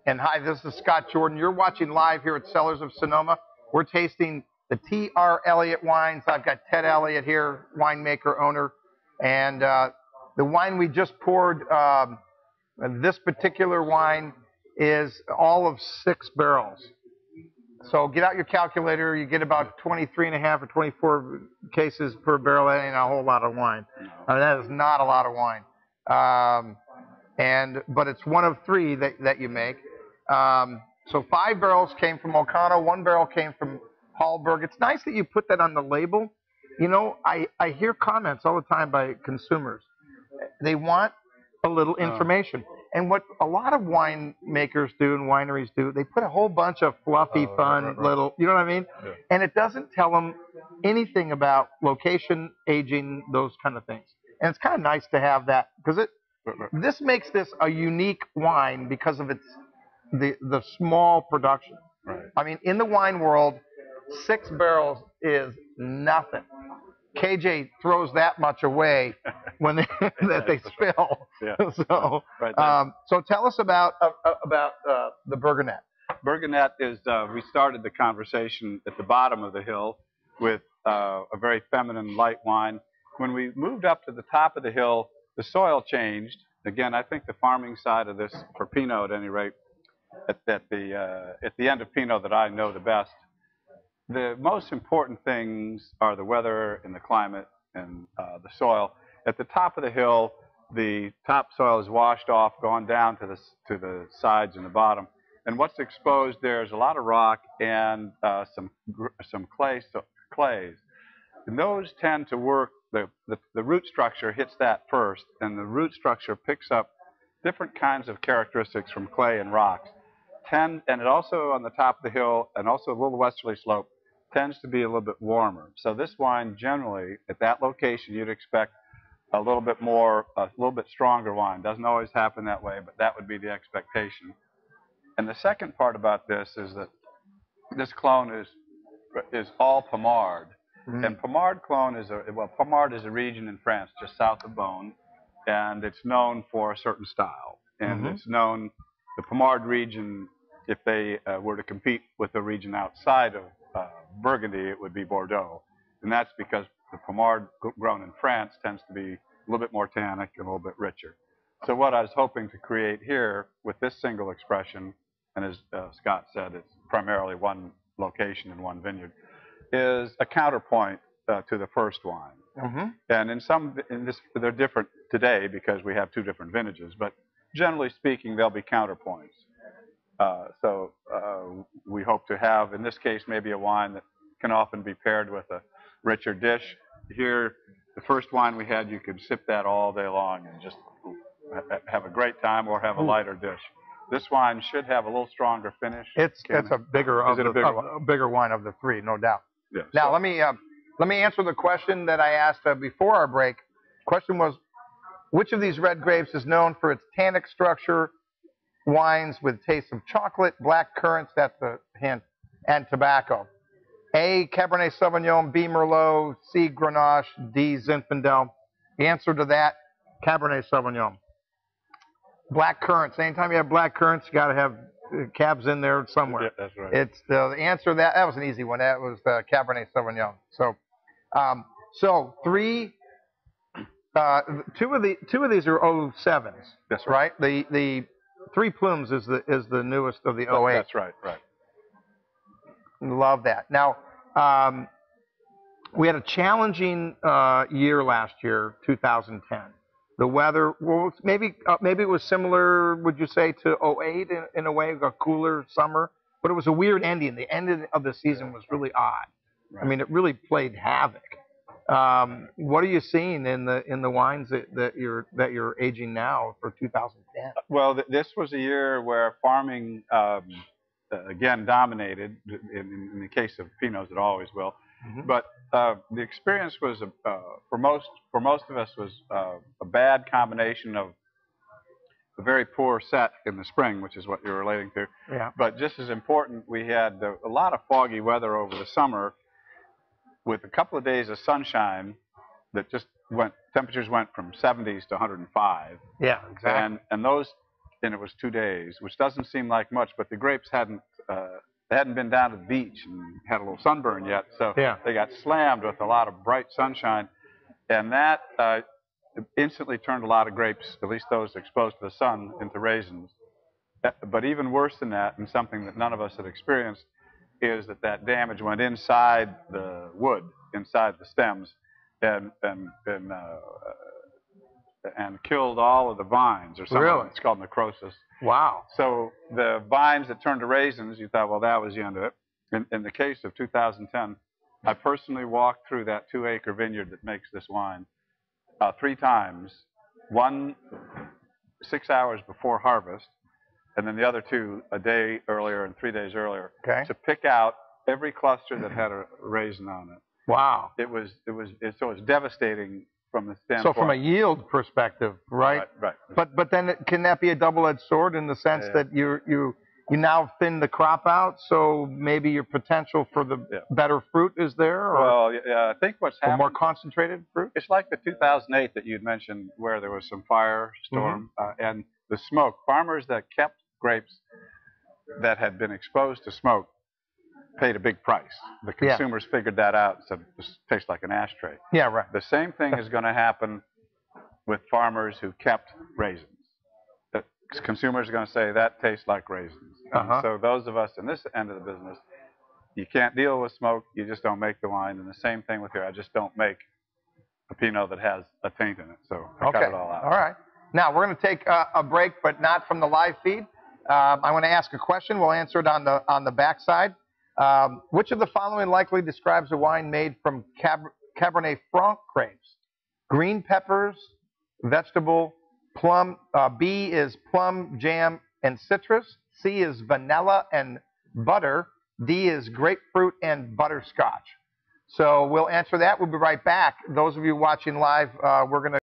And hi, this is Scott Jordan. You're watching live here at Cellars of Sonoma. We're tasting the T.R. Elliott wines. I've got Ted Elliott here, winemaker, owner. And the wine we just poured, this particular wine is all of 6 barrels. So get out your calculator. You get about 23.5 or 24 cases per barrel. That ain't a whole lot of wine. That is not a lot of wine. But it's one of 3 that you make. So 5 barrels came from Ocano, 1 barrel came from Hallberg. It's nice that you put that on the label. You know, I hear comments all the time by consumers. They want a little information. And what a lot of winemakers do and wineries do, they put a whole bunch of fluffy, fun little, you know what I mean? Yeah. And it doesn't tell them anything about location, aging, those kind of things. And it's kind of nice to have that because this makes this a unique wine because of its the small production. Right. I mean, in the wine world, 6 barrels is nothing. KJ throws that much away when that they spill. Yeah. So, so tell us about the Burgonet. Burgonet is we started the conversation at the bottom of the hill with a very feminine light wine. When we moved up to the top of the hill, the soil changed. Again, I think the farming side of this, for Pinot at any rate, at the end of Pinot that I know the best, the most important things are the weather and the climate and the soil. At the top of the hill, the topsoil is washed off, gone down to the sides and the bottom. And what's exposed there is a lot of rock and some clays. And those tend to work. The root structure hits that first, and the root structure picks up different kinds of characteristics from clay and rocks. And it also on the top of the hill and also a little westerly slope tends to be a little bit warmer. So this wine generally at that location you'd expect a little bit more, a little bit stronger wine. Doesn't always happen that way, but that would be the expectation. And the second part about this is that this clone is all Pommard. Mm-hmm. And Pommard clone is Pommard is a region in France just south of Beaune, and it's known for a certain style. And it's known, the Pommard region, if they were to compete with a region outside of Burgundy, it would be Bordeaux. And that's because the Pommard grown in France tends to be a little bit more tannic and a little bit richer. So what I was hoping to create here with this single expression, and as Scott said, it's primarily one location and one vineyard, is a counterpoint to the first wine. Mm-hmm. And they're different today because we have 2 different vintages, but generally speaking, they'll be counterpoints. So we hope to have, in this case, maybe a wine that can often be paired with a richer dish. Here, the first wine we had, you could sip that all day long and just have a great time or have a lighter dish. This wine should have a little stronger finish. It's a bigger wine of the 3, no doubt. Yeah, now so. let me answer the question that I asked before our break. The question was, which of these red grapes is known for its tannic structure? Wines with taste of chocolate, black currants, that's the hint, and tobacco. A, Cabernet Sauvignon, B, Merlot, C, Grenache, D, Zinfandel. The answer to that, Cabernet Sauvignon. Black currants. Anytime you have black currants, you got to have cabs in there somewhere. Yeah, that's right. It's the answer to that. That was an easy one. That was Cabernet Sauvignon. So, so 3. 2 of these are 07s. That's right. The 3 Plumes is the newest of the 08. That's right. Love that. Now, we had a challenging year last year, 2010. The weather, well, maybe it was similar, would you say, to 08 in a way, a cooler summer, but it was a weird ending. The end of the season was really odd. Right. I mean, it really played havoc. What are you seeing in the wines that you're aging now for 2010? Well, this was a year where farming again dominated. In the case of Pinots, it always will. Mm-hmm. But the experience was for most of us was a bad combination of a very poor set in the spring, which is what you're relating to. Yeah. But just as important, we had a lot of foggy weather over the summer, with a couple of days of sunshine that just temperatures went from 70s to 105. Yeah, exactly. And those and it was 2 days, which doesn't seem like much, but the grapes they hadn't been down to the beach and had a little sunburn yet, so they got slammed with a lot of bright sunshine, and that instantly turned a lot of grapes, at least those exposed to the sun, into raisins. But even worse than that, and something that none of us had experienced, is that damage went inside the wood, inside the stems, and killed all of the vines, or something. Really? It's called necrosis. Wow. So the vines that turned to raisins, you thought, well, that was the end of it. In the case of 2010, I personally walked through that 2-acre vineyard that makes this wine 3 times, one 6 hours before harvest, and then the other 2 a day earlier and 3 days earlier, to pick out every cluster that had a raisin on it. Wow. It was devastating from the standpoint. So from a yield perspective, right? Right. But then can that be a double-edged sword in the sense that you now thin the crop out, so maybe your potential for the better fruit is there? Or, well, yeah, I think what's happened, more concentrated fruit? It's like the 2008 that you'd mentioned, where there was some firestorm and the smoke. Farmers that kept grapes that had been exposed to smoke paid a big price. The consumers figured that out and said, this tastes like an ashtray. Yeah, right. The same thing is going to happen with farmers who kept raisins. The consumers are going to say, that tastes like raisins. So those of us in this end of the business, you can't deal with smoke, you just don't make the wine. And the same thing with here, I just don't make a Pinot that has a taint in it. So I cut it all out. All right. Now, we're going to take a break, but not from the live feed. I'm going to ask a question. We'll answer it on the backside. Which of the following likely describes a wine made from Cabernet Franc grapes? Green peppers, vegetable, plum. B is plum, jam, and citrus. C is vanilla and butter. D is grapefruit and butterscotch. So we'll answer that. We'll be right back. Those of you watching live, we're going to